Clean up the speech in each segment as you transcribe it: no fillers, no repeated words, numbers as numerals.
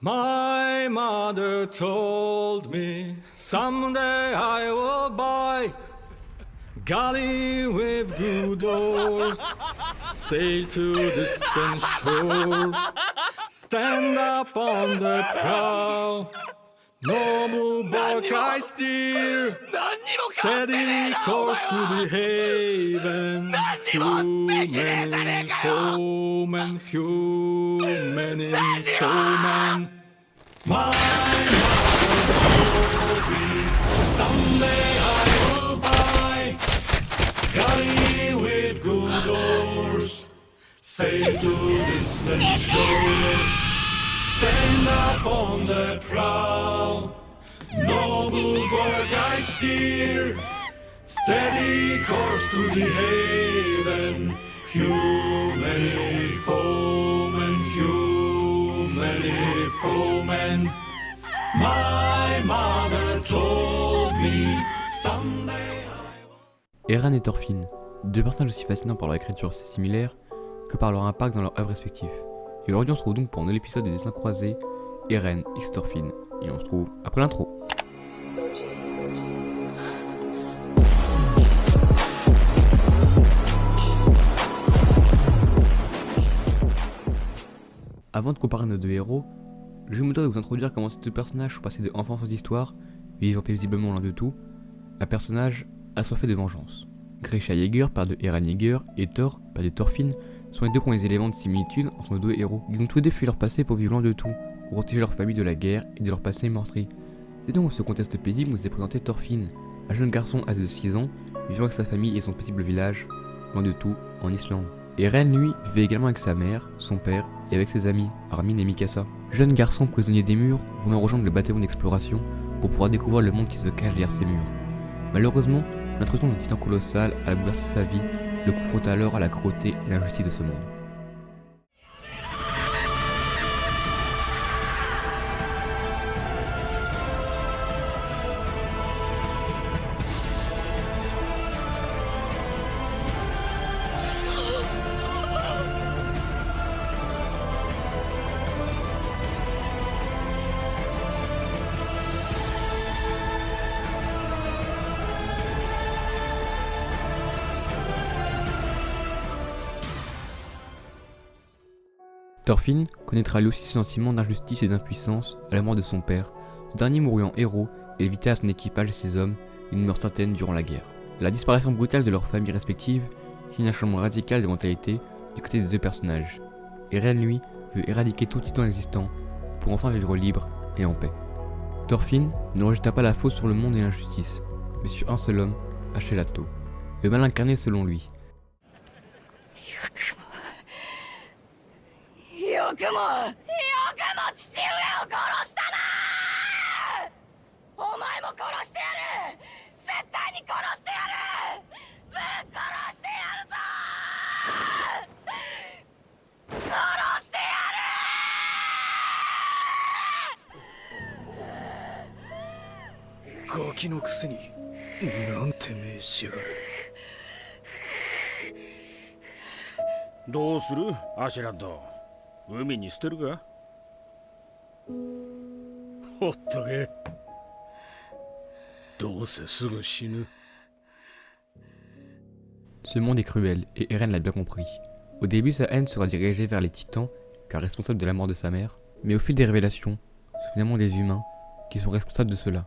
My mother told me someday I will buy galley with good oars, sail to distant shores, stand up on the prow. Noble bark I steer, steady course to the haven. Human foeman, human foeman. My mother told me someday I will buy galley with good oars, sail to distant shores, stand up on the prow. Noble bark I steer, steady course to the haven. Human foeman, human foeman. My mother told me someday I... Eren et Thorfinn, deux personnages aussi fascinants par leur écriture similaire que par leur impact dans leurs œuvres respectives. Et aujourd'hui on se retrouve donc pour un nouvel épisode de Dessin Croisé, Eren x Thorfinn, et on se retrouve après l'intro. Avant de comparer nos deux héros, je me dois de vous introduire comment ces deux personnages sont passés de enfance sans histoire, vivant paisiblement loin de tout, à personnage assoiffé de vengeance. Grisha Jäger, père de Eren Jäger, et Thor, père de Thorfinn, sont les deux premiers éléments de similitude entre nos deux héros. Ils ont tous deux fui leur passé pour vivre loin de tout, pour protéger leur famille de la guerre et de leur passé meurtri. C'est donc dans ce contexte paisible où vous est présenté Thorfinn, un jeune garçon âgé de 6 ans, vivant avec sa famille et son paisible village, loin de tout, en Islande. Eren, lui, vivait également avec sa mère, son père et avec ses amis, Armin et Mikasa. Jeune garçon prisonnier des murs, voulant rejoindre le bataillon d'exploration pour pouvoir découvrir le monde qui se cache derrière ces murs. Malheureusement, l'intrusion d'un titan colossal a bouleversé sa vie, le confronta alors à la cruauté et l'injustice de ce monde. Thorfinn connaîtra lui aussi ce sentiment d'injustice et d'impuissance à la mort de son père, ce dernier mourut en héros et évita à son équipage et ses hommes une mort certaine durant la guerre. La disparition brutale de leurs familles respectives signe un changement radical de mentalité du côté des deux personnages. Eren, lui, veut éradiquer tout titan existant pour enfin vivre libre et en paix. Thorfinn ne rejeta pas la faute sur le monde et l'injustice, mais sur un seul homme, Achelato, le mal incarné selon lui. よくも父上を殺したな。お前も殺してやる。絶対に殺してやる。ぶっ殺してやるぞ。殺してやる。ガキのくせになんて命しやがる。どうするアシュラッド、海に捨てるか。ほっとけ、どうせすぐ死ぬ。 Ce monde est cruel, et Eren l'a bien compris. Au début, sa haine sera dirigée vers les titans, car responsables de la mort de sa mère, mais au fil des révélations, c'est finalement des humains qui sont responsables de cela.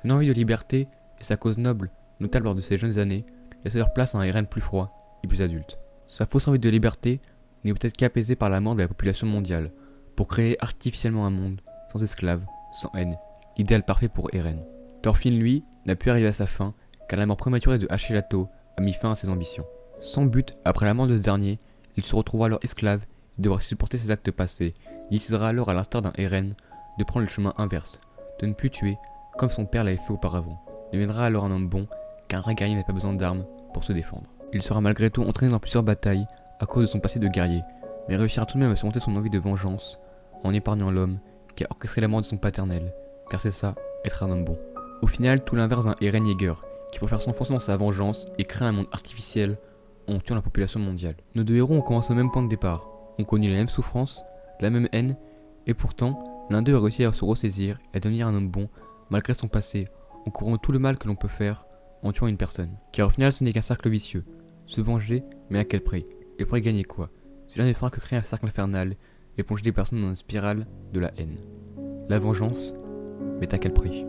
Une envie de liberté et sa cause noble, notable lors de ses jeunes années, laisse leur place à un Eren plus froid et plus adulte. Sa fausse envie de liberté n'est peut-être qu'apaisée par la mort de la population mondiale, pour créer artificiellement un monde, sans esclaves, sans haine, l'idéal parfait pour Eren. Thorfinn, lui, n'a pu arriver à sa fin, car la mort prématurée de Achelato a mis fin à ses ambitions. Sans but, après la mort de ce dernier, il se retrouvera alors esclave et devra supporter ses actes passés. Il décidera alors, à l'instar d'un Eren, de prendre le chemin inverse, de ne plus tuer, comme son père l'avait fait auparavant. Il deviendra alors un homme bon, car un vrai guerrier n'a pas besoin d'armes pour se défendre. Il sera malgré tout entraîné dans plusieurs batailles à cause de son passé de guerrier, mais réussira tout de même à surmonter son envie de vengeance en épargnant l'homme qui a orchestré la mort de son paternel, car c'est ça, être un homme bon. Au final, tout l'inverse d'un Eren Jäger, qui préfère s'enfoncer dans sa vengeance et créer un monde artificiel en tuant la population mondiale. Nos deux héros ont commencé au même point de départ, ont connu la même souffrance, la même haine, et pourtant, L'un d'eux a réussi à se ressaisir et à devenir un homme bon malgré son passé, en courant tout le mal que l'on peut faire en tuant une personne. Car au final ce n'est qu'un cercle vicieux. Se venger, mais à quel prix? Et pour y gagner quoi? Cela ne fera que créer un cercle infernal et plonger des personnes dans une spirale de la haine. La vengeance, mais à quel prix?